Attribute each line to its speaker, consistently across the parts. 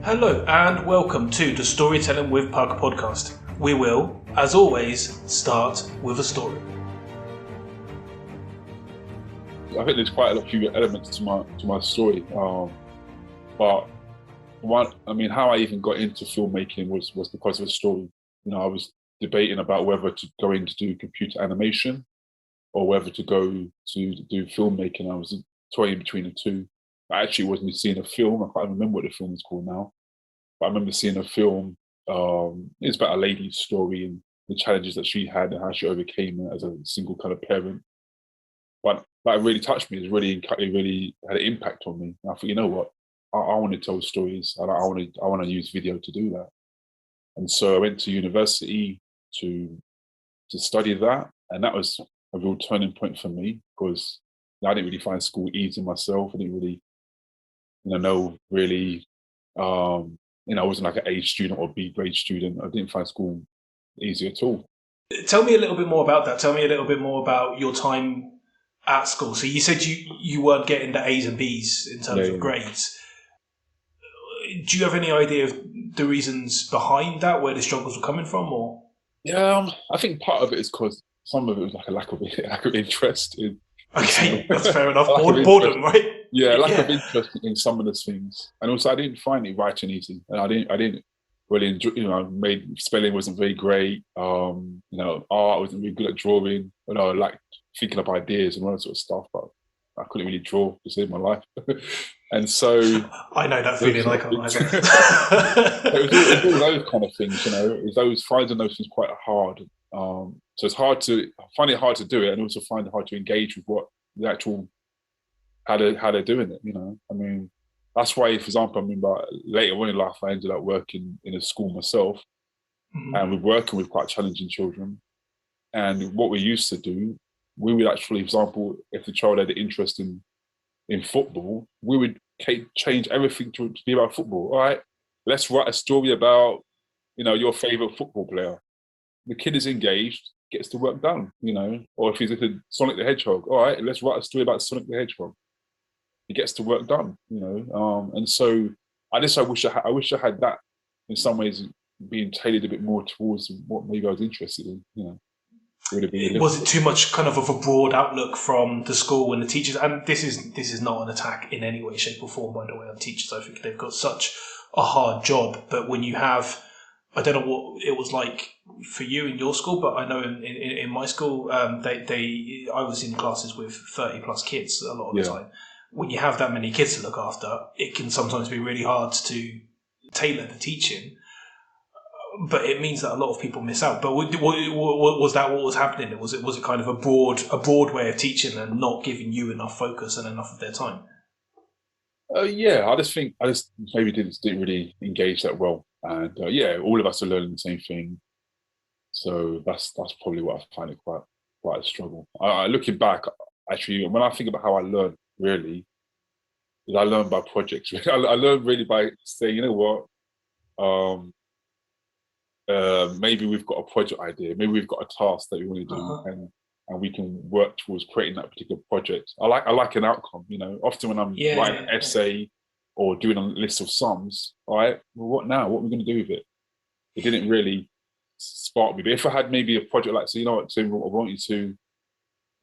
Speaker 1: Hello and welcome to the Storytelling with Puck podcast. We will, as always, start with a story.
Speaker 2: I think there's quite a few elements to my story, but how I even got into filmmaking was because of a story. I was debating about whether to go in to do computer animation or whether to go to do filmmaking. I was toying between the two. I actually wasn't seeing a film. I can't remember what the film is called now, but I remember seeing a film. It's about a lady's story and the challenges that she had and how she overcame it as a single kind of parent. But that really touched me. It really had an impact on me. And I thought, you know what? I want to tell stories. I want to use video to do that. And so I went to university to study that, and that was a real turning point for me because I didn't really find school easy myself. I didn't really, I wasn't like an A student or B grade student. I didn't find school easy at all.
Speaker 1: Tell me a little bit more about that. Tell me a little bit more about your time at school. So you said you weren't getting the A's and B's in terms of grades. Do you have any idea of the reasons behind that, where the struggles were coming from, or?
Speaker 2: Yeah, I think part of it is because some of it was like a lack of interest in.
Speaker 1: Okay, that's fair enough. Boredom, right?
Speaker 2: Yeah, lack of interest in some of the things, and also I didn't find it writing easy, and I didn't really enjoy. Spelling wasn't very great. Art wasn't really good at drawing. I liked thinking up ideas and all that sort of stuff, but I couldn't really draw to save my life. And so
Speaker 1: I know that feeling. I can't either.
Speaker 2: It was all those kind of things, it was finding those things quite hard. So it's hard to find it hard to do it, and also find it hard to engage with what the actual how they're doing it. That's why, for example, later on in life, I ended up working in a school myself, and we're working with quite challenging children. And what we used to do, we would actually, for example, if the child had an interest in football, we would change everything to be about football. All right, let's write a story about, your favorite football player. The kid is engaged, gets the work done, Or if he's into Sonic the Hedgehog, all right, let's write a story about Sonic the Hedgehog. He gets the work done, And so I wish I had that in some ways being tailored a bit more towards what maybe I was interested in,
Speaker 1: Was it too much kind of a broad outlook from the school and the teachers? And this is not an attack in any way, shape or form, by the way, on teachers. I think they've got such a hard job. But when you have, I don't know what it was like for you in your school, but I know in my school, I was in classes with 30 plus kids a lot of the time. When you have that many kids to look after, it can sometimes be really hard to tailor the teaching. But it means that a lot of people miss out. But was that what was happening? Was it kind of a broad way of teaching and not giving you enough focus and enough of their time?
Speaker 2: I just maybe didn't really engage that well. And all of us are learning the same thing. So that's probably what I find it quite a struggle. Looking back, actually, when I think about how I learned, really, is I learned by projects. I learned really by saying, you know what, maybe we've got a project idea, maybe we've got a task that we want to do, and we can work towards creating that particular project. I like an outcome, Often when I'm writing an essay or doing a list of sums, all right, well, what now? What are we going to do with it? It didn't really spark me. But if I had maybe a project like, so you know what, Tim, I want you to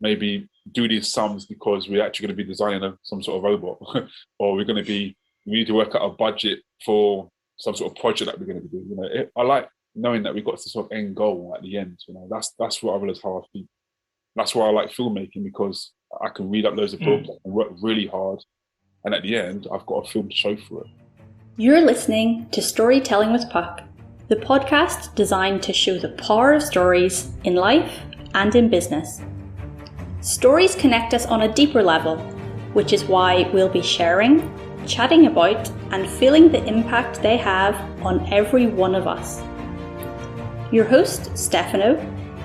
Speaker 2: maybe do these sums because we're actually going to be designing some sort of robot, or we need to work out a budget for some sort of project that we're going to be doing. I like knowing that we've got this sort of end goal at the end. That's what I realize how I feel. That's why I like filmmaking, because I can read up loads of books and work really hard, and at the end I've got a film to show for it.
Speaker 3: You're listening to Storytelling with Puck, the podcast designed to show the power of stories in life and in business. Stories connect us on a deeper level, which is why we'll be sharing, chatting about, and feeling the impact they have on every one of us. Your host, Stefano,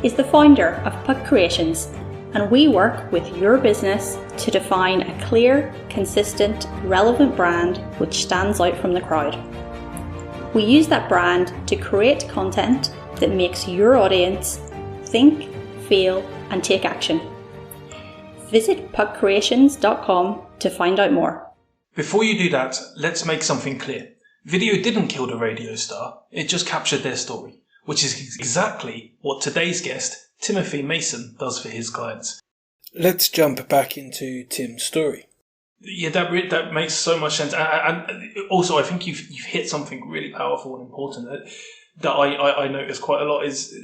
Speaker 3: is the founder of Puck Creations, and we work with your business to define a clear, consistent, relevant brand which stands out from the crowd. We use that brand to create content that makes your audience think, feel, and take action. Visit puckcreations.com to find out more.
Speaker 1: Before you do that, let's make something clear. Video didn't kill the radio star, it just captured their story, which is exactly what today's guest, Timothy Mason, does for his clients.
Speaker 4: Let's jump back into Tim's story.
Speaker 1: Yeah, that makes so much sense. And also, I think you've hit something really powerful and important that I notice quite a lot is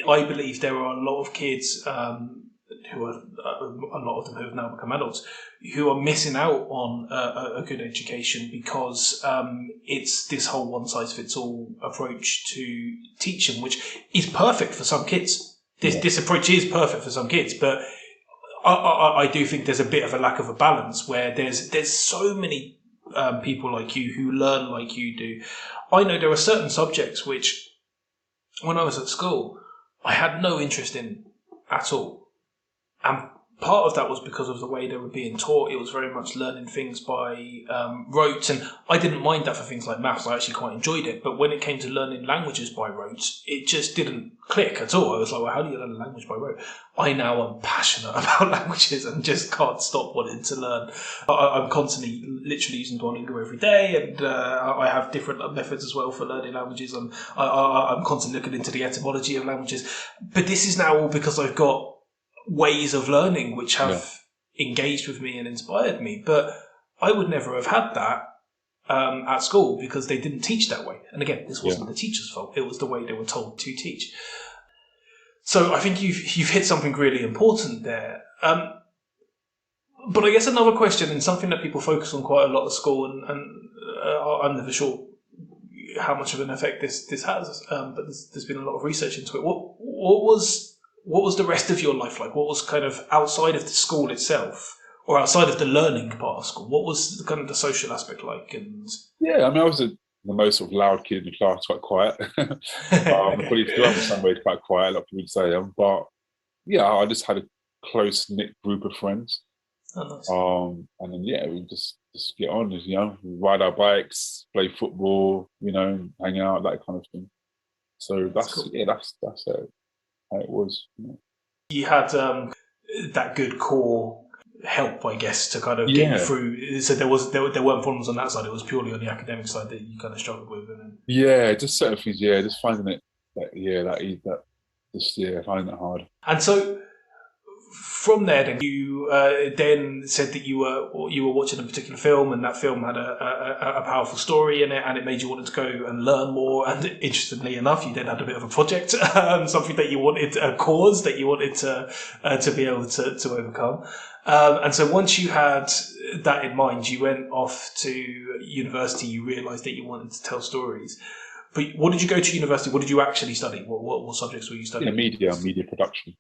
Speaker 1: I believe there are a lot of kids who are, a lot of them who have now become adults, who are missing out on a good education because it's this whole one-size-fits-all approach to teaching, which is perfect for some kids. This approach is perfect for some kids, but I do think there's a bit of a lack of a balance where there's so many people like you who learn like you do. I know there are certain subjects which, when I was at school, I had no interest in at all. And part of that was because of the way they were being taught. It was very much learning things by rote, and I didn't mind that for things like maths. I actually quite enjoyed it. But when it came to learning languages by rote, it just didn't click at all. I was like, well, how do you learn a language by rote? I now am passionate about languages and just can't stop wanting to learn. I'm constantly literally using Duolingo every day, and I have different methods as well for learning languages. I'm constantly looking into the etymology of languages. But this is now all because I've got ways of learning which have engaged with me and inspired me. But I would never have had that at school because they didn't teach that way. And again, this wasn't the teacher's fault. It was the way they were told to teach. So I think you've hit something really important there. But I guess another question, and something that people focus on quite a lot at school, and I'm never sure how much of an effect this has, but there's been a lot of research into it. What was the rest of your life like? What was kind of outside of the school itself, or outside of the learning part of school? What was kind of the social aspect like? And
Speaker 2: I mean, I was the most sort of loud kid in the class, quite quiet. Probably still am in some ways quite quiet, a lot of people would say. But yeah, I just had a close-knit group of friends.
Speaker 1: Oh, nice.
Speaker 2: And then we just get on, ride our bikes, play football, hang out, that kind of thing. So that's cool. That's how it was.
Speaker 1: You had that good core help, I guess, to kind of get you through. So there weren't problems on that side. It was purely on the academic side that you kind of struggled with.
Speaker 2: Just certain things. Just finding it. Finding it hard.
Speaker 1: And so from there, then you then said that you were watching a particular film, and that film had a powerful story in it, and it made you want to go and learn more. And interestingly enough, you then had a bit of a project, something that you wanted, a cause that you wanted to be able to overcome. And so once you had that in mind, you went off to university. You realised that you wanted to tell stories. But what did you go to university? What did you actually study? What subjects were you studying?
Speaker 2: Media production.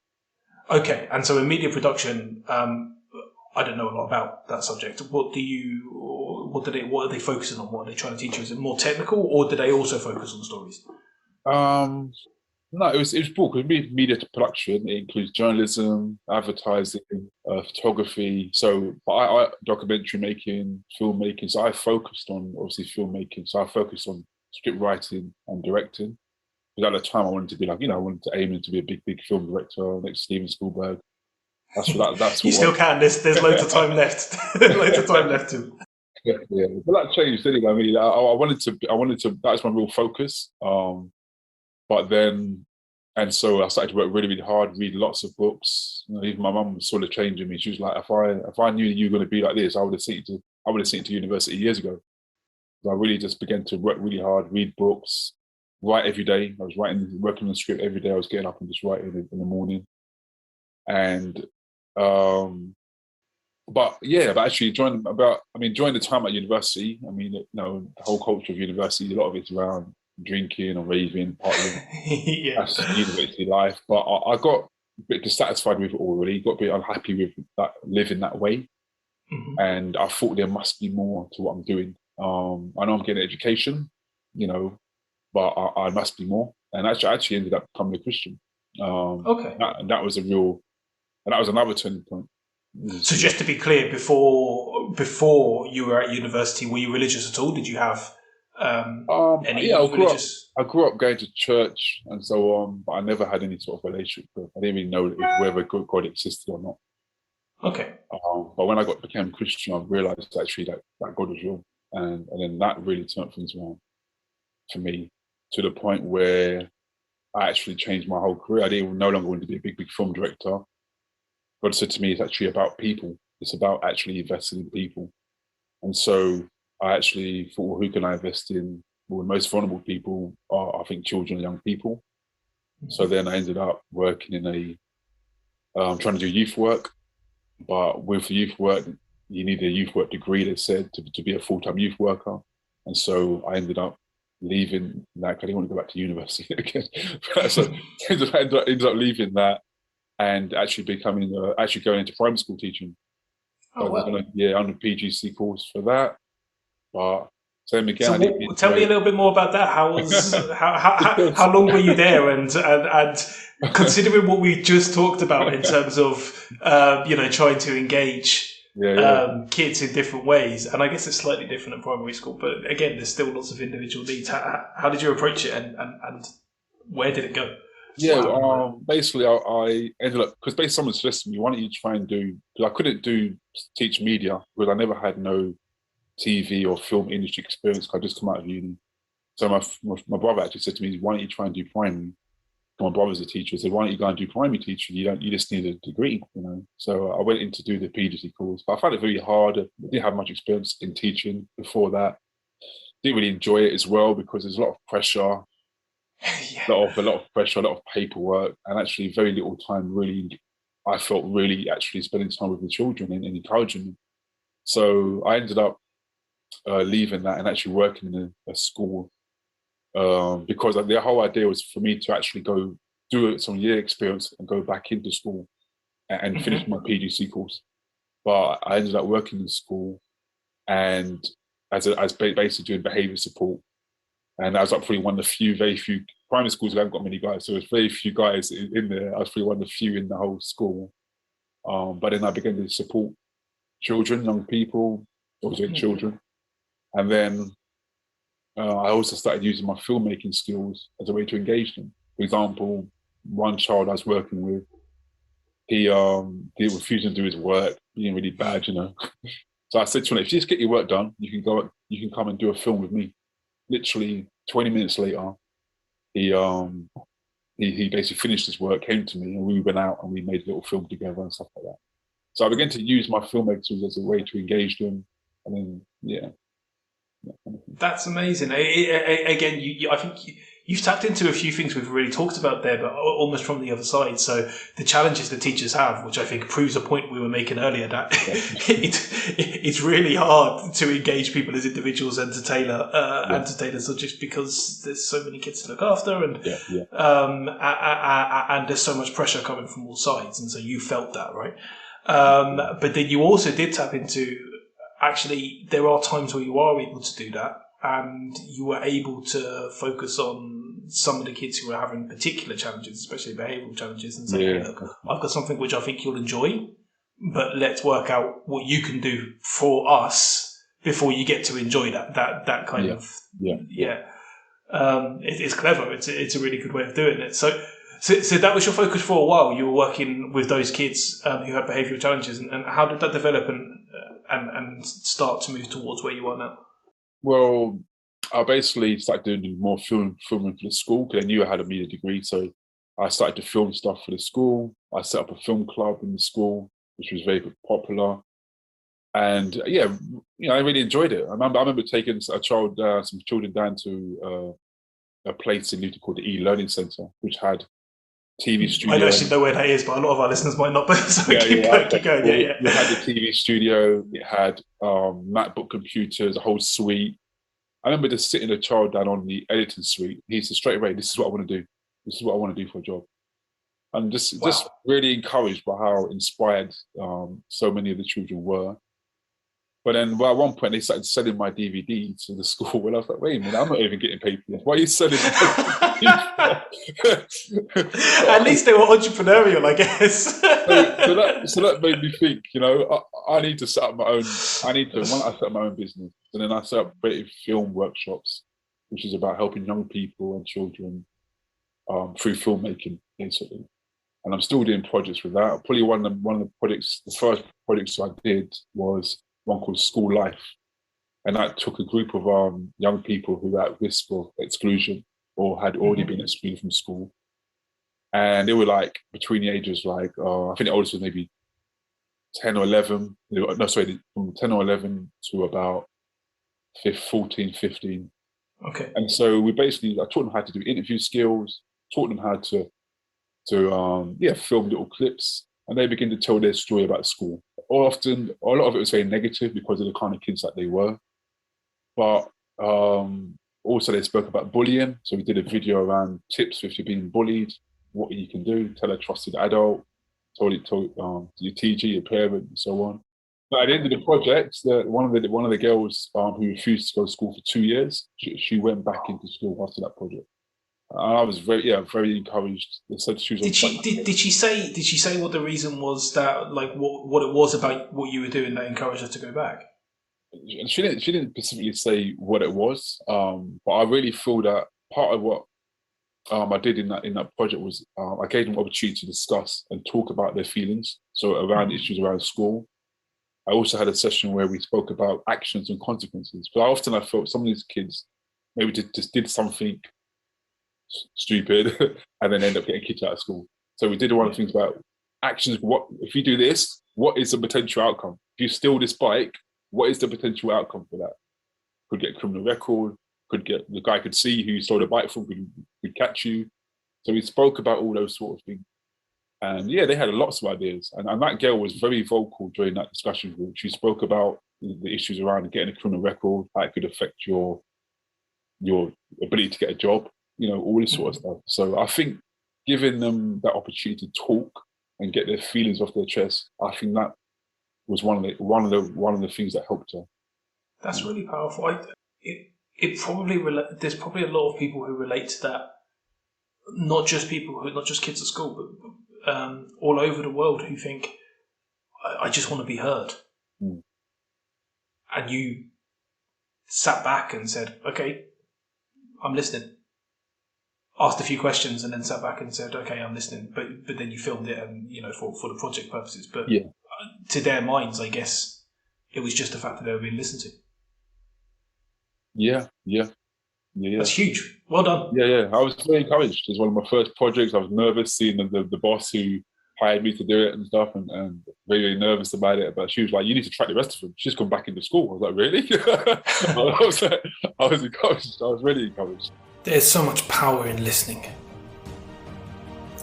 Speaker 1: Okay, and so in media production, I don't know a lot about that subject. What are they focusing on? What are they trying to teach you? Is it more technical, or do they also focus on stories?
Speaker 2: No, it was broad. It was media production. It includes journalism, advertising, photography. So, I documentary making, filmmaking. So I focused on obviously filmmaking. So I focused on script writing and directing. Because at the time I wanted to be I wanted to aim to be a big film director next to Steven Spielberg. That's
Speaker 1: you still can. There's loads of time left. Loads of time left to.
Speaker 2: Yeah. But that changed anyway. I mean, I wanted to. That was my real focus. But then, and so I started to work really, really hard, read lots of books. Even my mum was sort of changing me. She was like, if I knew you were going to be like this, I would have sent you to university years ago. So I really just began to work really hard, read books. Write every day. I was working on the script every day. I was getting up and just writing in the morning. And, but actually during the time at university, the whole culture of university, a lot of it's around drinking or raving, partying. That's university life. But I got a bit dissatisfied with it already, got a bit unhappy with that, living that way. Mm-hmm. And I thought there must be more to what I'm doing. I know I'm getting education, but I must be more. And I actually ended up becoming a Christian.
Speaker 1: Okay.
Speaker 2: That was another turning point.
Speaker 1: So just to be clear, before you were at university, were you religious at all? Did you have any religious?
Speaker 2: I grew up going to church and so on, but I never had any sort of relationship. I didn't even know whether God existed or not.
Speaker 1: Okay.
Speaker 2: But when I became Christian, I realised actually that God was real. And then that really turned things around. for me, to the point where I actually changed my whole career. I didn't no longer want to be a big film director. God said to me, it's actually about people. It's about actually investing in people. And so I actually thought, well, who can I invest in? Well, the most vulnerable people are, I think, children and young people. So then I ended up working in trying to do youth work. But with youth work, you need a youth work degree, they said, to be a full-time youth worker. And so I ended up leaving that. I didn't want to go back to university again. So I ended up leaving that and actually actually going into primary school teaching.
Speaker 1: Oh, wow.
Speaker 2: On a PGC course for that. But same again.
Speaker 1: So tell me a little bit more about that. How long were you there? And considering what we just talked about in terms of trying to engage kids in different ways, and I guess it's slightly different in primary school, but again, there's still lots of individual needs. How did you approach it, and where did it go?
Speaker 2: Basically, I ended up, because basically someone suggested me, why don't you try and because I couldn't teach media because I never had no TV or film industry experience. I just come out of uni. So my brother actually said to me, why don't you try and do primary? My brother's a teacher. I said, why don't you go and do primary teaching? You just need a degree, So I went in to do the PGC course, but I found it very hard. I didn't have much experience in teaching before that. Didn't really enjoy it as well because there's a lot of pressure. A lot of pressure, a lot of paperwork, and actually very little time really, I felt, really actually spending time with the children and encouraging them. So I ended up leaving that and actually working in a school because the whole idea was for me to actually go do some year experience and go back into school and finish my PGC course. But I ended up working in school and as basically doing behaviour support. And I was probably one of the very few primary schools that haven't got many guys. So there's very few guys in there. I was probably one of the few in the whole school. But then I began to support children, young people, also children. And then I also started using my filmmaking skills as a way to engage them. For example, one child I was working with, he refused to do his work, being really bad, So I said to him, if you just get your work done, you can come and do a film with me. Literally 20 minutes later, he basically finished his work, came to me, and we went out and we made a little film together and stuff like that. So I began to use my filmmakers as a way to engage them. And then,
Speaker 1: That's amazing. Again, I think you've tapped into a few things we've really talked about there, but almost from the other side. So the challenges that teachers have, which I think proves a point we were making earlier, that it's really hard to engage people as individuals and to tailor subjects because there's so many kids to look after, and there's so much pressure coming from all sides, and so you felt that, right? But then you also did tap into, actually, there are times where you are able to do that, and you were able to focus on some of the kids who were having particular challenges, especially behavioural challenges, and say, hey, look, I've got something which I think you'll enjoy, but let's work out what you can do for us before you get to enjoy that kind of. It's clever. It's a really good way of doing it. So that was your focus for a while. You were working with those kids who had behavioural challenges, and how did that develop and start to move towards where you are now?
Speaker 2: Well, I basically started doing more filming for the school because I knew I had a media degree. So I started to film stuff for the school. I set up a film club in the school, which was very popular. And I really enjoyed it. I remember taking some children down to a place in Luton called the E-Learning Centre, which had TV studio.
Speaker 1: I don't actually know where that is, but a lot of our listeners might not. So keep going.
Speaker 2: It had the TV studio. It had MacBook computers, a whole suite. I remember just sitting a child down on the editing suite. He said straight away, "This is what I want to do. This is what I want to do for a job." And just really encouraged by how inspired so many of the children were. But then at one point, they started selling my DVD to the school. And I was like, wait a minute, I'm not even getting paid for this. Why are you selling it?
Speaker 1: At least they were entrepreneurial, I guess.
Speaker 2: so that made me think, I need to set up my own. I set up my own business. And then I set up creative film workshops, which is about helping young people and children through filmmaking, basically. And I'm still doing projects with that. Probably the first projects I did was one called School Life, And that took a group of young people who were at risk of exclusion or had already been excluded from school. And they were like between the ages I think the oldest was maybe 10 or 11. No, sorry, from 10 or 11 to about 14, 15.
Speaker 1: Okay.
Speaker 2: And so I taught them how to do interview skills, taught them how to film little clips, and they begin to tell their story about school. A lot of it was very negative because of the kind of kids that they were. But also they spoke about bullying. So we did a video around tips if you're being bullied, what you can do, tell a trusted adult, told your TG, your parent, and so on. But at the end of the project, one of the girls who refused to go to school for 2 years, she went back into school after that project. I was very encouraged. They said she was.
Speaker 1: Did she say what the reason was, that like what it was about what you were doing that encouraged her to go back?
Speaker 2: She didn't specifically say what it was, but I really feel that part of what I did in that project was I gave them opportunity to discuss and talk about their feelings. So around issues around school. I also had a session where we spoke about actions and consequences. But I felt some of these kids maybe just did something stupid and then end up getting kicked out of school. So we did one of the things about actions. What if you do this? What is the potential outcome? If you steal this bike, what is the potential outcome for that? Could get a criminal record. The guy could see who you stole the bike from. Could catch you. So we spoke about all those sort of things. And yeah, they had lots of ideas. And that girl was very vocal during that discussion group. She spoke about the issues around getting a criminal record, how it could affect your ability to get a job, all this sort of stuff. So I think giving them that opportunity to talk and get their feelings off their chest, I think that was one of the things that helped her.
Speaker 1: That's really powerful. There's probably a lot of people who relate to that. Not just kids at school, but all over the world who think, I just want to be heard. And you sat back and said, okay, I'm listening. Asked a few questions and then sat back and said, okay, I'm listening. But then you filmed it and, for the project purposes. But to their minds, I guess, it was just the fact that they were being listened to. Yeah. That's huge. Well done.
Speaker 2: Yeah. I was very encouraged. It was one of my first projects. I was nervous seeing the boss who hired me to do it and stuff, and very, very nervous about it. But she was like, "You need to track the rest of them." She's come back into school. I was like, "Really?" I was encouraged. I was really encouraged.
Speaker 4: There's so much power in listening.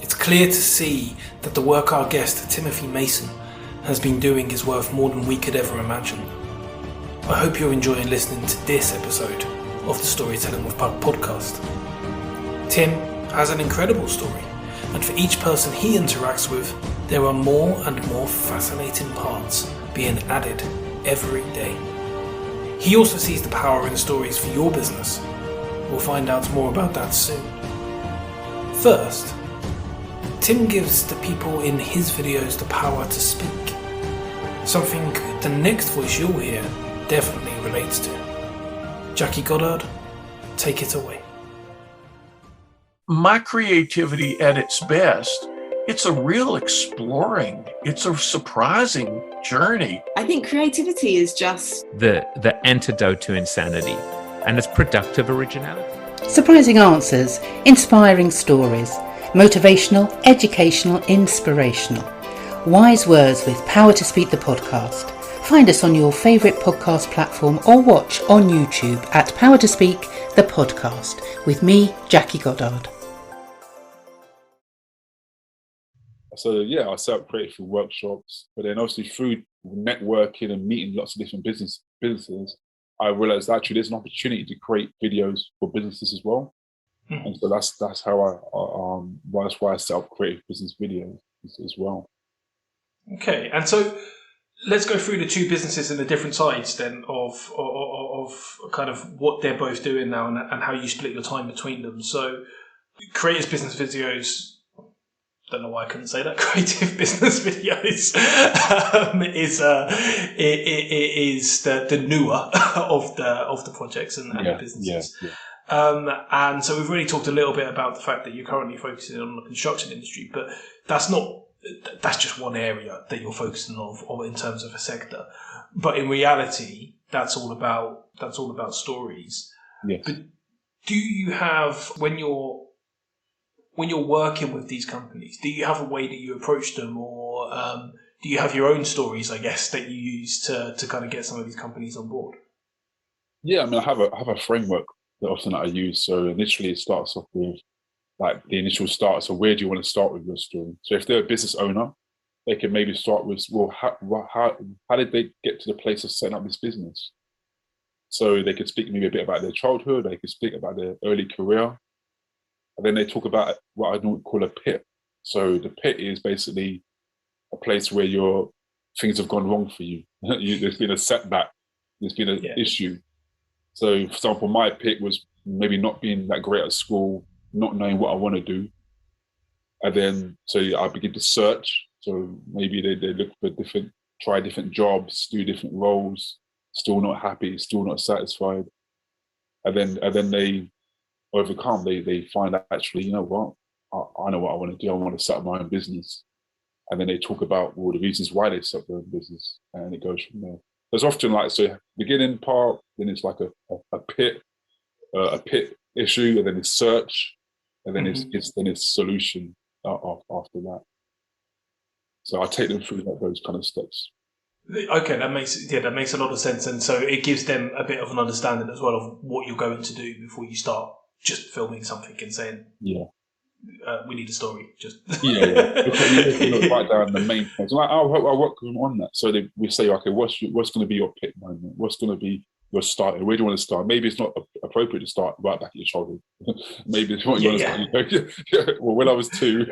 Speaker 4: It's clear to see that the work our guest, Timothy Mason, has been doing is worth more than we could ever imagine. I hope you're enjoying listening to this episode of the Storytelling with Puck podcast. Tim has an incredible story, and for each person he interacts with, there are more and more fascinating parts being added every day. He also sees the power in stories for your business. We'll find out more about that soon. First, Tim gives the people in his videos the power to speak, something the next voice you'll hear definitely relates to. Jackie Goddard, take it away.
Speaker 5: My creativity at its best, it's a real exploring, it's a surprising journey.
Speaker 6: I think creativity is just
Speaker 7: the antidote to insanity, and it's productive originality.
Speaker 8: Surprising answers, inspiring stories, motivational, educational, inspirational. Wise words with Power to Speak the podcast. Find us on your favourite podcast platform or watch on YouTube at Power to Speak the podcast with me, Jackie Goddard.
Speaker 2: So I set up creative workshops, but then obviously through networking and meeting lots of different businesses, I realised actually there's an opportunity to create videos for businesses as well. And so that's how that's why I set up creative business videos as well.
Speaker 1: Okay, and so let's go through the two businesses and the different sides then of kind of what they're both doing now and how you split your time between them. So creative business videos, don't know why I couldn't say that, creative business videos is the newer of the projects and the businesses. Yeah. And so we've already talked a little bit about the fact that you're currently focusing on the construction industry, but that's just one area that you're focusing on in terms of a sector. But in reality, that's all about stories.
Speaker 2: Yes.
Speaker 1: But do you have, when you're working with these companies, do you have a way that you approach them, or do you have your own stories, I guess, that you use to kind of get some of these companies on board?
Speaker 2: Yeah, I mean, I have a framework that I use. So initially, it starts off with like the initial start. So where do you want to start with your story? So if they're a business owner, they can maybe start with, well, how did they get to the place of setting up this business? So they could speak maybe a bit about their childhood. They could speak about their early career, and then they talk about what I don't call a pit. So the pit is basically a place where things have gone wrong for you. There's been a setback. There's been an issue. So, for example, my pit was maybe not being that great at school, not knowing what I want to do. And then, so I begin to search. So maybe they look for try different jobs, do different roles, still not happy, still not satisfied. And then they overcome. They find out, actually, you know what? I know what I want to do. I want to set up my own business. And then they talk about the reasons why they set up their own business, and it goes from there. There's often beginning part, then it's like a pit issue, and then it's search, and then it's solution after that. So I take them through those kind of steps.
Speaker 1: Okay, that makes a lot of sense, and so it gives them a bit of an understanding as well of what you're going to do before you start just filming something and saying, we need a story. Just
Speaker 2: Because you write down the main points. Like, I'll work with them on that. So we say, okay, what's going to be your pit moment? What's going to be your start? Where do you want to start? Maybe it's not appropriate to start right back at your childhood. Maybe it's what you want to start. Well, when I was 2.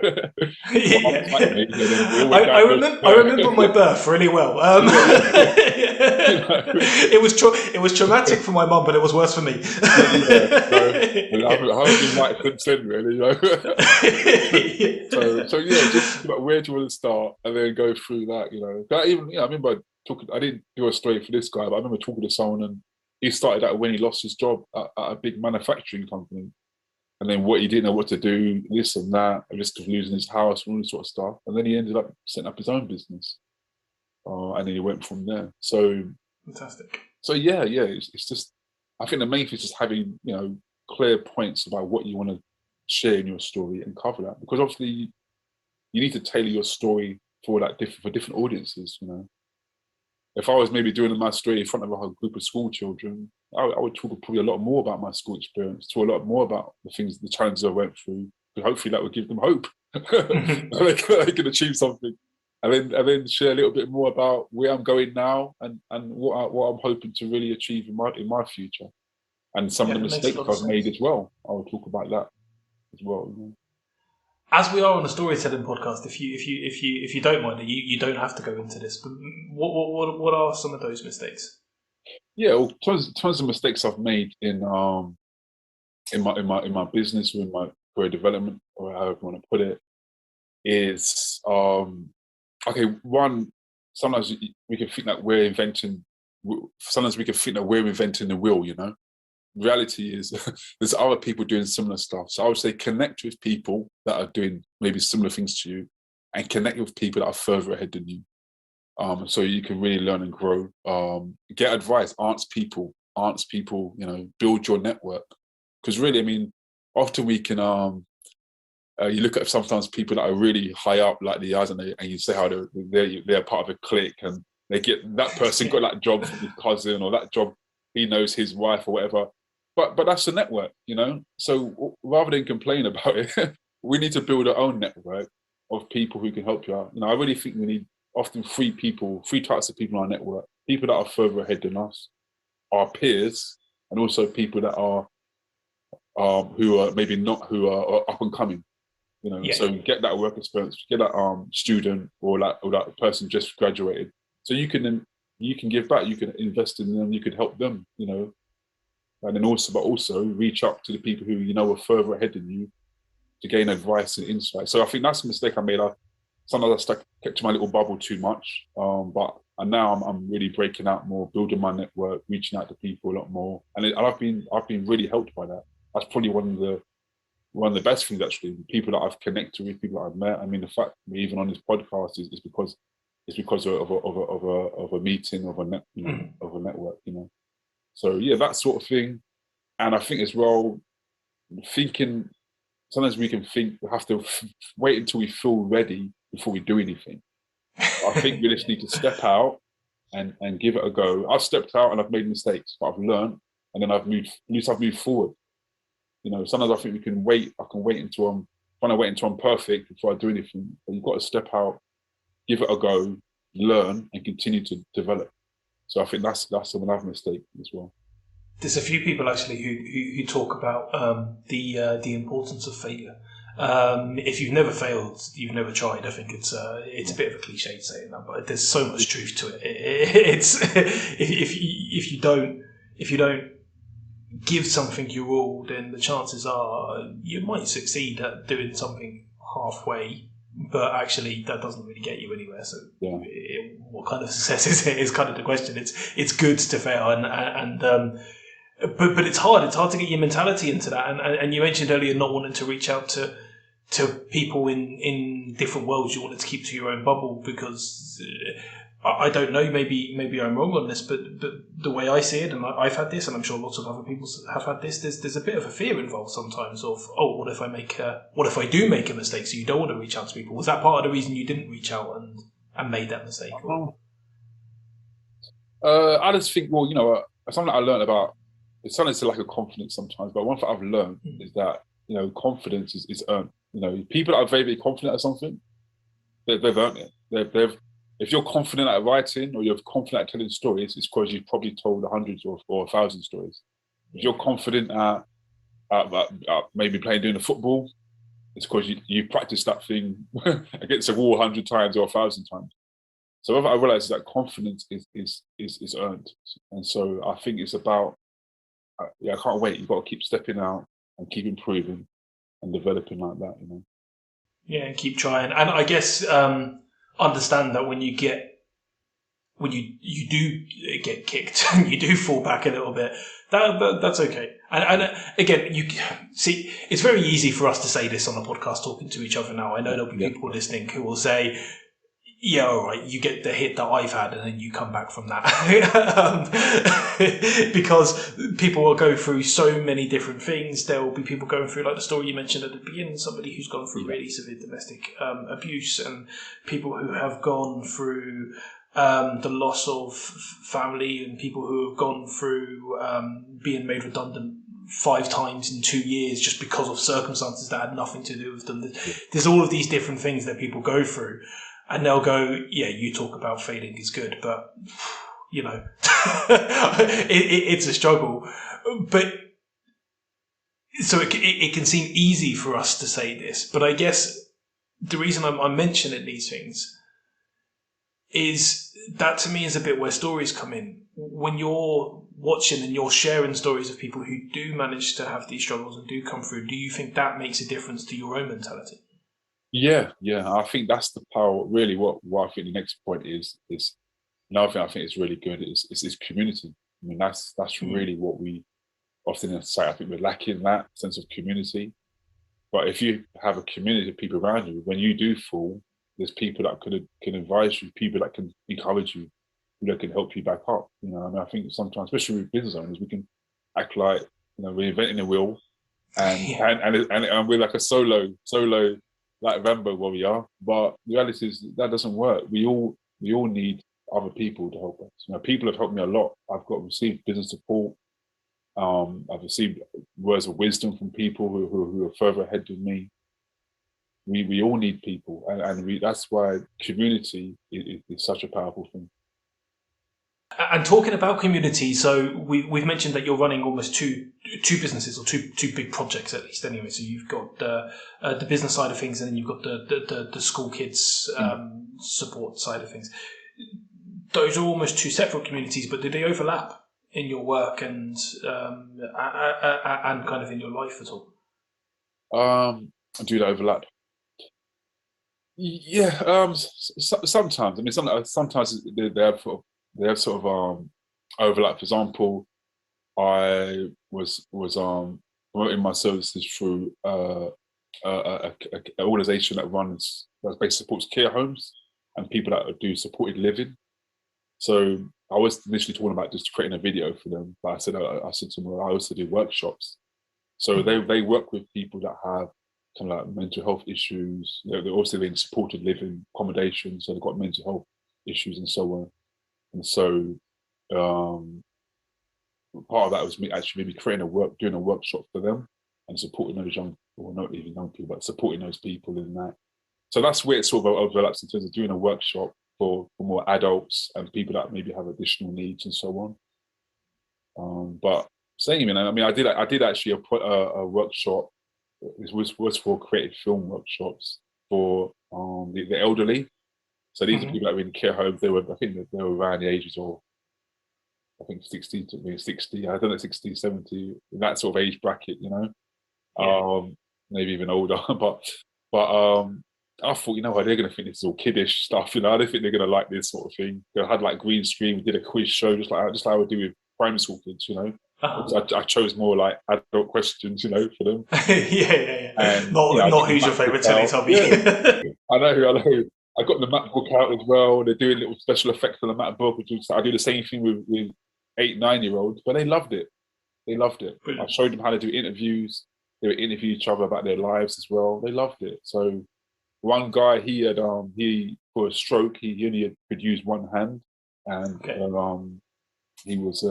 Speaker 1: I remember my birth really well. It was traumatic for my mum, but it was worse for me.
Speaker 2: I haven't been right since then, really. So just where do you want to start, and then go through that. I remember I didn't do a story for this guy, but I remember talking to someone, and he started out when he lost his job at a big manufacturing company, and then he didn't know what to do, this and that, a risk of losing his house, all this sort of stuff, and then he ended up setting up his own business, and then he went from there. So
Speaker 1: fantastic.
Speaker 2: So it's just, I think the main thing is just having clear points about what you want to share in your story and cover that, because obviously you need to tailor your story for different audiences. If I was maybe doing my story in front of a whole group of school children, I would talk probably a lot more about my school experience, talk a lot more about the challenges I went through. But hopefully that would give them hope. They can achieve something, and then share a little bit more about where I'm going now and what I'm hoping to really achieve in my future, and some of the mistakes I've made as well. I will talk about that as well.
Speaker 1: As we are on a storytelling podcast, if you don't mind, you don't have to go into this. But what are some of those mistakes?
Speaker 2: Yeah, well, tons of mistakes I've made in my business, or in my career development, or however you want to put it, is one. Sometimes we can think that we're inventing. Sometimes we can think that we're inventing the wheel. Reality is there's other people doing similar stuff. So I would say connect with people that are doing maybe similar things to you, and connect with people that are further ahead than you, so you can really learn and grow. Get advice, ask people, build your network, because really, I mean, often we can you look at sometimes people that are really high up, like the others, and you say how they're part of a clique, and they get that person got that job from his cousin, or that job he knows his wife or whatever. But that's a network, So rather than complain about it, we need to build our own network of people who can help you out. I really think we need often three types of people in our network: people that are further ahead than us, our peers, and also people that are who are maybe not, who are up and coming. So get that work experience, get that student or that person just graduated, so you can give back, you can invest in them, you can help them, and then also reach up to the people who are further ahead than you to gain advice and insight. So I think that's a mistake I made. Sometimes I kept to my little bubble too much, but now I'm really breaking out more, building my network, reaching out to people a lot more, and I've been really helped by that. That's probably one of the best things, actually. The people that I've connected with, people that I've met. I mean, the fact that we're even on this podcast is because it's because of a meeting, of a of a network, So yeah, that sort of thing. And I think as well, thinking, sometimes we can think we have to wait until we feel ready before we do anything. I think we just need to step out and give it a go. I've stepped out and I've made mistakes, but I've learned, and then at least I've moved forward. Sometimes I think I can wait until I'm perfect before I do anything. But you've got to step out, give it a go, learn, and continue to develop. So I think that's another mistake as well.
Speaker 1: There's a few people actually who talk about the importance of failure. If you've never failed, you've never tried. I think it's a bit of a cliche saying that, but there's so much truth to it. It's if you don't give something your all, then the chances are you might succeed at doing something halfway, but actually that doesn't really get you anywhere. So what kind of success is it? Is kind of the question. It's good to fail, but it's hard. It's hard to get your mentality into that. And you mentioned earlier not wanting to reach out to people in different worlds. You wanted to keep to your own bubble because I don't know. Maybe I'm wrong on this, but the way I see it, and I've had this, and I'm sure lots of other people have had this. There's a bit of a fear involved sometimes of what if I do make a mistake? So you don't want to reach out to people. Was that part of the reason you didn't reach out and made that mistake?
Speaker 2: I just think, something that I learned about. It's something to lack of confidence sometimes, but one thing I've learned is that confidence is earned. People that are very, very confident at something, they've earned it. If you're confident at writing or you're confident at telling stories, it's because you've probably told hundreds or 1,000 stories. If you're confident at maybe doing the football, it's because you practiced that thing against the wall 100 times or 1,000 times. So what I realized is that confidence is earned, and so I think it's about. I can't wait. You've got to keep stepping out and keep improving and developing like that,
Speaker 1: Yeah, and keep trying. And I guess understand that when you do get kicked and you do fall back a little bit, that's okay. And again, you see, it's very easy for us to say this on a podcast talking to each other now. I know there'll be people listening who will say, yeah, all right, you get the hit that I've had and then you come back from that. Because people will go through so many different things. There will be people going through, like the story you mentioned at the beginning, somebody who's gone through really severe domestic abuse, and people who have gone through the loss of family, and people who have gone through being made redundant 5 times in 2 years just because of circumstances that had nothing to do with them. There's all of these different things that people go through. And they'll go, yeah, you talk about failing is good, but, it's a struggle. But so it can seem easy for us to say this, but I guess the reason I'm mentioning these things is that to me is a bit where stories come in. When you're watching and you're sharing stories of people who do manage to have these struggles and do come through, do you think that makes a difference to your own mentality?
Speaker 2: Yeah. I think that's the power. Really, what I think the next point is another thing I think is really good is community. I mean, that's really what we often say. I think we're lacking that sense of community. But if you have a community of people around you, when you do fall, there's people that can advise you, people that can encourage you, that can help you back up. I think sometimes, especially with business owners, we can act like we're inventing the wheel, and we're like a solo. Like Rambo where we are, but the reality is that doesn't work. We all need other people to help us. People have helped me a lot. I've received business support. I've received words of wisdom from people who are further ahead than me. We all need people, and that's why community is such a powerful thing.
Speaker 1: And talking about community, so we've mentioned that you're running almost two businesses, or two big projects at least. Anyway, so you've got the business side of things, and then you've got the school kids support side of things. Those are almost two separate communities, but do they overlap in your work and kind of in your life at all?
Speaker 2: Do they overlap? Yeah, sometimes. I mean, sometimes they have sort of overlap. For example, I was promoting my services through an organisation that basically supports care homes. and people that do supported living. So I was initially talking about just creating a video for them, but I said to them, I also do workshops. So they work with people that have kind of like mental health issues. They're also in supported living accommodation, so they've got mental health issues and so on. And so part of that was me actually maybe doing a workshop for them and supporting those young, or not even young people, but supporting those people in that. So that's where it sort of overlaps in terms of doing a workshop for more adults and people that maybe have additional needs and so on. But same, you know, I mean, I did actually a workshop. It was for creative film workshops for the elderly. So these are people that were in care homes. I think they were around the ages of, I think 60 to maybe 60, I don't know, 60, 70, in that sort of age bracket, you know, maybe even older. But I thought, you know what, they're going to think this is all kiddish stuff, you know. I don't think they're going to like this sort of thing. They had like green screen, we did a quiz show, just like I would do with primary school kids, you know. I chose more like adult questions, you know, for them.
Speaker 1: And, not who's your favourite Teletubby.
Speaker 2: I know. I got the map book out as well. They're doing little special effects on the map book, which is, I do the same thing with 8-9-year-olds, but they loved it. Brilliant. I showed them how to do interviews. They would interview each other about their lives as well. They loved it. So one guy, he for a stroke, he only could use one hand, and he was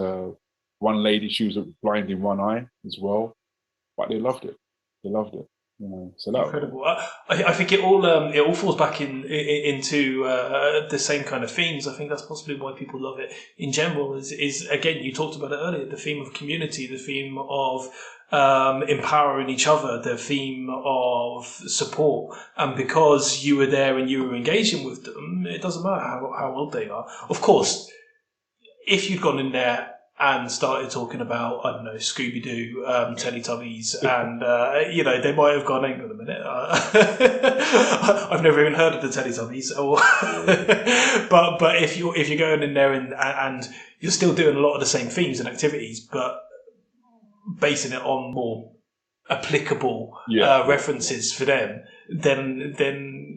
Speaker 2: one lady, she was blind in one eye as well, but they loved it. You know, so that
Speaker 1: incredible. I think it all falls back into the same kind of themes. I think that's possibly why people love it in general. Is again, you talked about it earlier, the theme of community, the theme of empowering each other, the theme of support. And because you were there and you were engaging with them, it doesn't matter how old they are. Of course, if you'd gone in there and started talking about, I don't know, Scooby-Doo, Teletubbies, and, you know, they might have gone, hang on a minute, I've never even heard of the Teletubbies. But if you're going in there and you're still doing a lot of the same themes and activities, but basing it on more applicable references for them, then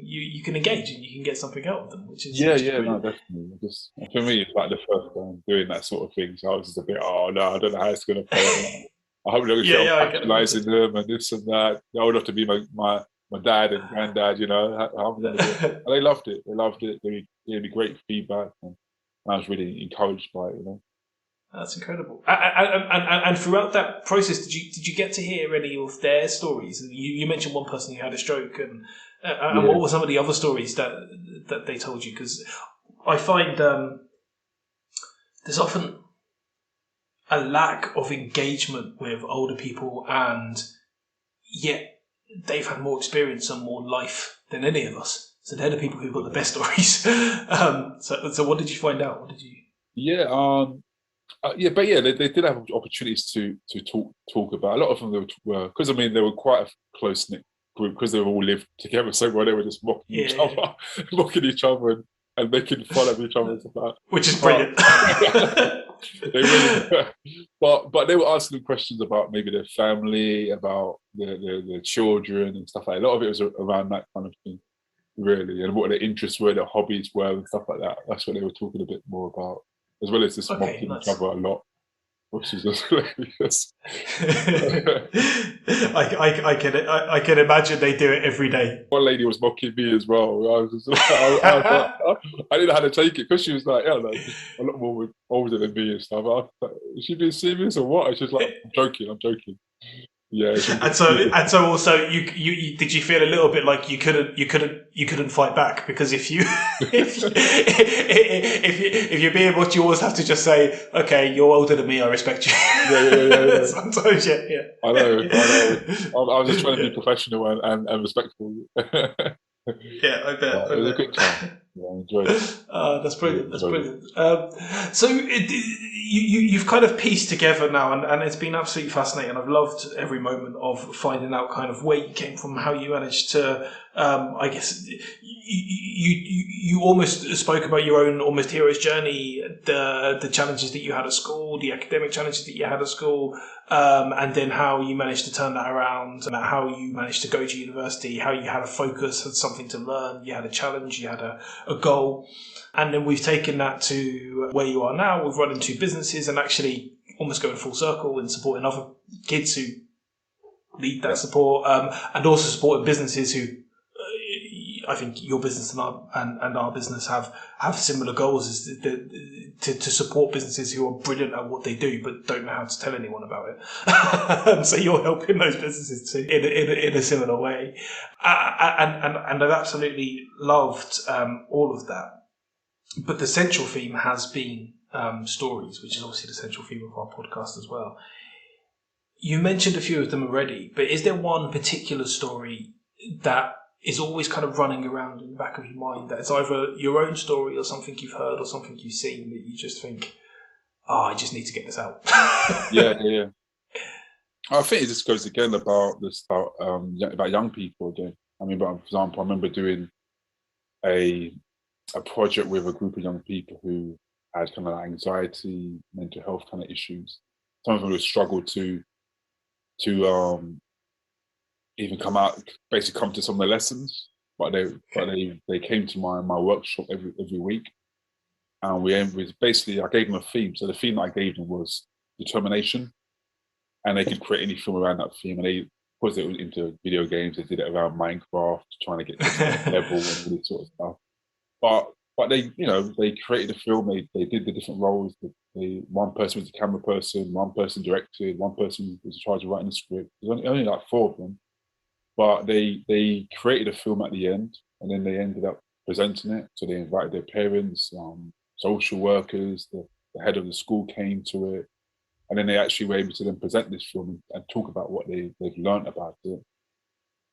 Speaker 1: you can engage and you can get something out of them, which is
Speaker 2: no, definitely. Just for me, it's like the first time doing that sort of thing, so I was just a bit, I don't know how it's going to play. I hope they're going to patronising them and this and that. I would have to be my dad and granddad, you know. And they loved it. They gave me great feedback, and I was really encouraged by it, you know.
Speaker 1: That's incredible. And throughout that process, did you get to hear any of their stories? You mentioned one person who had a stroke, and what were some of the other stories that they told you? Because I find there's often a lack of engagement with older people, and yet they've had more experience and more life than any of us. So they're the people who've got the best stories. So what did you find out? What did you?
Speaker 2: They did have opportunities to talk about. A lot of them were, because I mean they were quite a close knit group, because they all lived together so well. They were just mocking each other and making fun of each other and stuff like that.
Speaker 1: Which is brilliant.
Speaker 2: They really, but they were asking questions about maybe their family, about their children and stuff like that. A lot of it was around that kind of thing, really, and what their interests were, their hobbies were, and stuff like that. That's what they were talking a bit more about, as well as just mocking each other a lot, which is just hilarious.
Speaker 1: I can imagine they do it every day.
Speaker 2: One lady was mocking me as well. I was just I didn't know how to take it, because she was like, a lot more older than me and stuff. I was like, is she being serious or what? And she's like, I'm joking. Yeah.
Speaker 1: And so also you did you feel a little bit like you couldn't fight back, because if you're being what you always have to just say, okay, you're older than me, I respect you.
Speaker 2: Yeah.
Speaker 1: Sometimes, yeah.
Speaker 2: I know. I was just trying to be professional and respectful.
Speaker 1: Yeah, I bet.
Speaker 2: It was a good time. Yeah, I enjoyed it.
Speaker 1: That's brilliant. So you've kind of pieced together now, and it's been absolutely fascinating. I've loved every moment of finding out kind of where you came from, how you managed to I guess you almost spoke about your own almost hero's journey, the challenges that you had at school, the academic challenges that you had at school, and then how you managed to turn that around, and how you managed to go to university, how you had a focus, had something to learn, you had a challenge, you had a goal. And then we've taken that to where you are now. We've run 2 businesses and actually almost going full circle in supporting other kids who need that support, and also supporting businesses who, I think your business and our business have similar goals, is to support businesses who are brilliant at what they do but don't know how to tell anyone about it. So you're helping those businesses in a similar way, and I've absolutely loved all of that. But the central theme has been stories, which is obviously the central theme of our podcast as well. You mentioned a few of them already, but is there one particular story that is always kind of running around in the back of your mind, that it's either your own story or something you've heard or something you've seen that you just think, I just need to get this out?
Speaker 2: Yeah. I think it just goes again about young people again. I mean, for example, I remember doing a project with a group of young people who had kind of anxiety, mental health kind of issues. Some of them would struggle to even basically come to some of the lessons, but they came to my workshop every week, and we basically, I gave them a theme. So the theme that I gave them was determination, and they could create any film around that theme. And they, because they were into video games, they did it around Minecraft, trying to get to the level and all this sort of stuff. But they, they created a film. They did the different roles. One person was the camera person, one person directed, one person was in charge of writing the script. There's only like 4 of them, but they created a film at the end, and then they ended up presenting it. So they invited their parents, social workers, the head of the school came to it, and then they actually were able to then present this film and talk about what they've learned about it.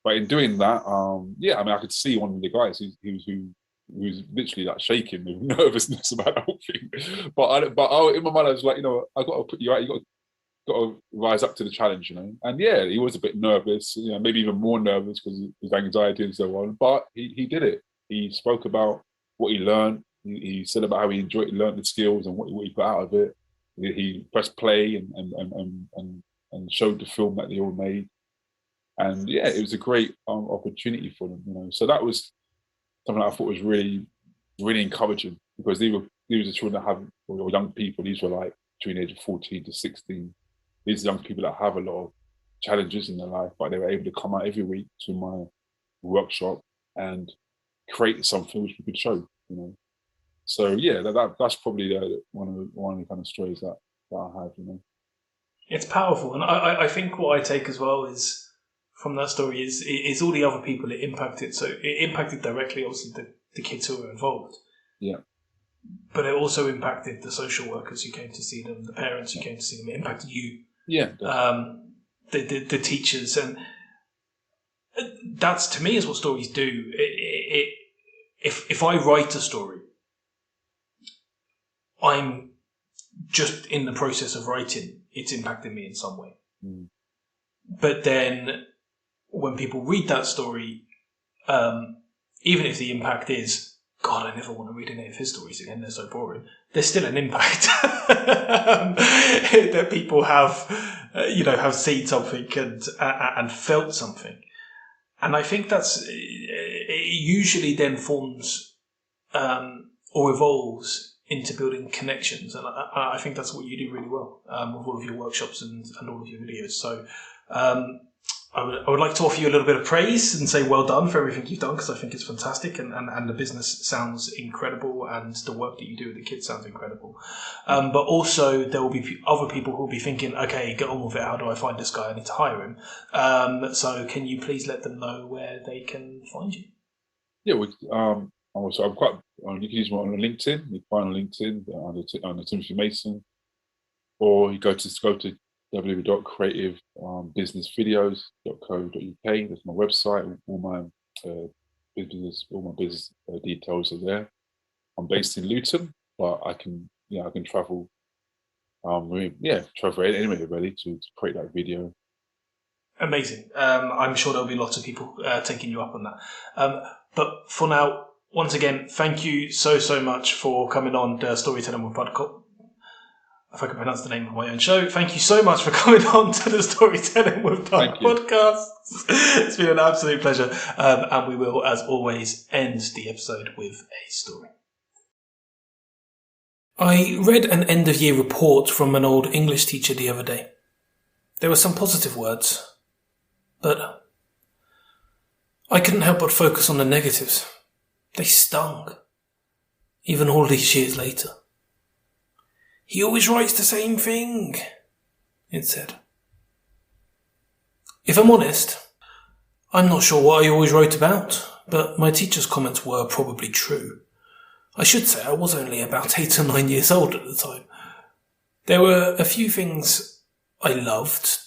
Speaker 2: But in doing that, I mean, I could see one of the guys who was literally like shaking with nervousness about the whole thing. But in my mind, I was like, I got to put you out. You got to rise up to the challenge, And yeah, he was a bit nervous, maybe even more nervous because of his anxiety and so on. But he did it. He spoke about what he learned. He said about how he learned the skills and what he got out of it. He pressed play and showed the film that they all made. And yeah, it was a great opportunity for them, So that was something I thought was really, really encouraging, because these were the children that have, or young people. These were like between the age of 14 to 16. These young people that have a lot of challenges in their life, but they were able to come out every week to my workshop and create something which we could show. So yeah, that's probably one of the kind of stories that I have.
Speaker 1: It's powerful, and I think what I take as well is from that story is all the other people it impacted. So it impacted directly, obviously, the kids who were involved.
Speaker 2: Yeah.
Speaker 1: But it also impacted the social workers who came to see them, the parents who came to see them. It impacted you.
Speaker 2: Yeah.
Speaker 1: The teachers, and that's, to me, is what stories do. If I write a story, I'm just in the process of writing. It's impacting me in some way.
Speaker 2: Mm.
Speaker 1: But then when people read that story, even if the impact is, God, I never want to read any of his stories again, they're so boring, there's still an impact that people have seen something and felt something. And I think it usually then forms or evolves into building connections. And I think that's what you do really well with all of your workshops and all of your videos. So I would like to offer you a little bit of praise and say well done for everything you've done, because I think it's fantastic, and the business sounds incredible, and the work that you do with the kids sounds incredible. But also there will be other people who will be thinking, okay, get on with it, how do I find this guy? I need to hire him. So can you please let them know where they can find you?
Speaker 2: Yeah, also I'm quite, you can use me on LinkedIn. You can find on LinkedIn under Timothy Mason, or you go to www.creativebusinessvideos.co.uk. That's my website. All my business details are there. I'm based in Luton, but I can travel. Travel anywhere really to create that video.
Speaker 1: Amazing. I'm sure there'll be lots of people taking you up on that. But for now, once again, thank you so much for coming on the Storytelling with Podcast. If I can pronounce the name of my own show, thank you so much for coming on to the Storytelling with Podcast. It's been an absolute pleasure. And we will, as always, end the episode with a story.
Speaker 4: I read an end-of-year report from an old English teacher the other day. There were some positive words, but I couldn't help but focus on the negatives. They stung, even all these years later. "He always writes the same thing," it said. If I'm honest, I'm not sure what I always wrote about, but my teacher's comments were probably true. I should say I was only about 8 or 9 years old at the time. There were a few things I loved,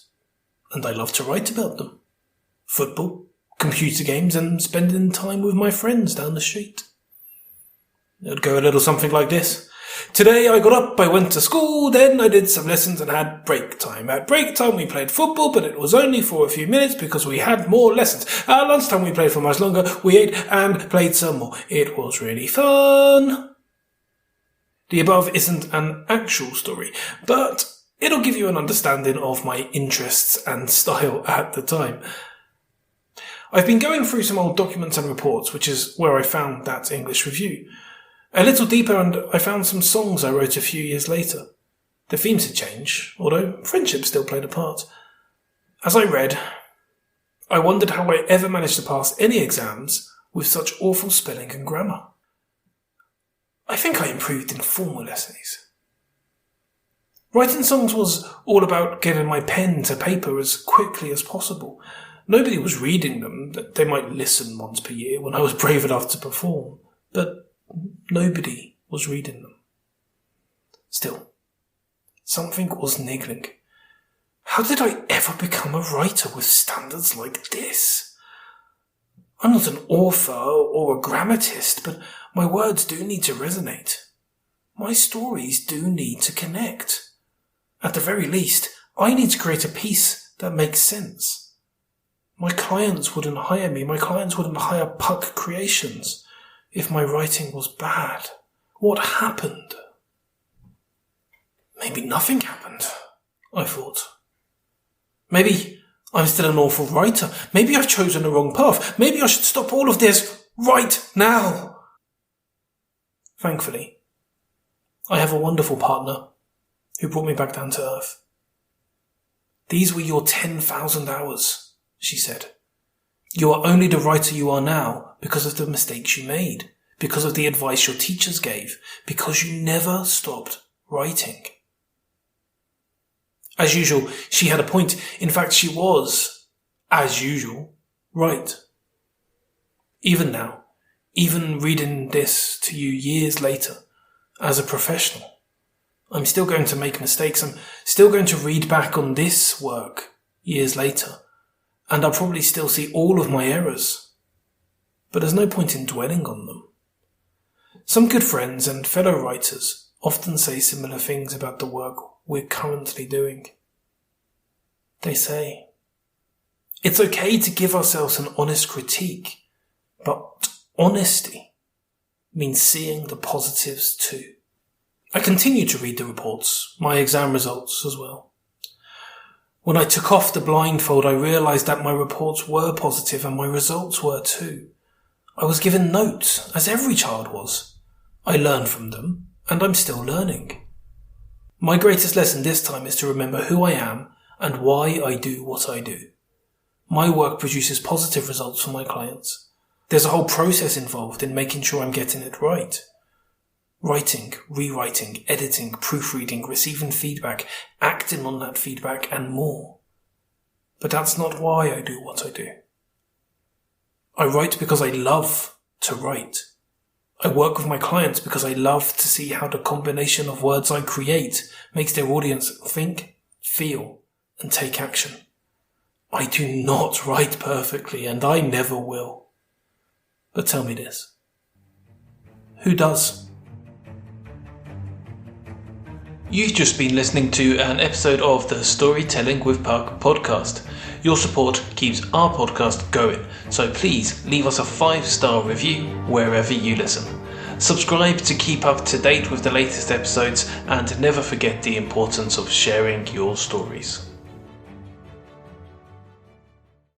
Speaker 4: and I loved to write about them. Football, computer games, and spending time with my friends down the street. It'd go a little something like this. "Today I got up, I went to school, then I did some lessons and had break time. At break time we played football, but it was only for a few minutes because we had more lessons. At lunchtime we played for much longer, we ate and played some more. It was really fun." The above isn't an actual story, but it'll give you an understanding of my interests and style at the time. I've been going through some old documents and reports, which is where I found that English review. A little deeper, and I found some songs I wrote a few years later. The themes had changed, although friendship still played a part. As I read, I wondered how I ever managed to pass any exams with such awful spelling and grammar. I think I improved in formal essays. Writing songs was all about getting my pen to paper as quickly as possible. Nobody was reading them. They might listen once per year when I was brave enough to perform, but nobody was reading them. Still, something was niggling. How did I ever become a writer with standards like this? I'm not an author or a grammatist, but my words do need to resonate. My stories do need to connect. At the very least, I need to create a piece that makes sense. My clients wouldn't hire me. My clients wouldn't hire Puck Creations if my writing was bad. What happened? Maybe nothing happened, I thought. Maybe I'm still an awful writer. Maybe I've chosen the wrong path. Maybe I should stop all of this right now. Thankfully, I have a wonderful partner who brought me back down to earth. "These were your 10,000 hours, she said. You are only the writer you are now because of the mistakes you made, because of the advice your teachers gave, because you never stopped writing." As usual, she had a point. In fact, she was, as usual, right. Even now, even reading this to you years later, as a professional, I'm still going to make mistakes. I'm still going to read back on this work years later, and I'll probably still see all of my errors. But there's no point in dwelling on them. Some good friends and fellow writers often say similar things about the work we're currently doing. They say, it's okay to give ourselves an honest critique, but honesty means seeing the positives too. I continue to read the reports, my exam results as well. When I took off the blindfold, I realised that my reports were positive and my results were too. I was given notes, as every child was. I learned from them, and I'm still learning. My greatest lesson this time is to remember who I am and why I do what I do. My work produces positive results for my clients. There's a whole process involved in making sure I'm getting it right. Writing, rewriting, editing, proofreading, receiving feedback, acting on that feedback, and more. But that's not why I do what I do. I write because I love to write. I work with my clients because I love to see how the combination of words I create makes their audience think, feel, and take action. I do not write perfectly, and I never will. But tell me this. Who does?
Speaker 1: You've just been listening to an episode of the Storytelling with Puck podcast. Your support keeps our podcast going, so please leave us a 5-star review wherever you listen. Subscribe to keep up to date with the latest episodes, and never forget the importance of sharing your stories.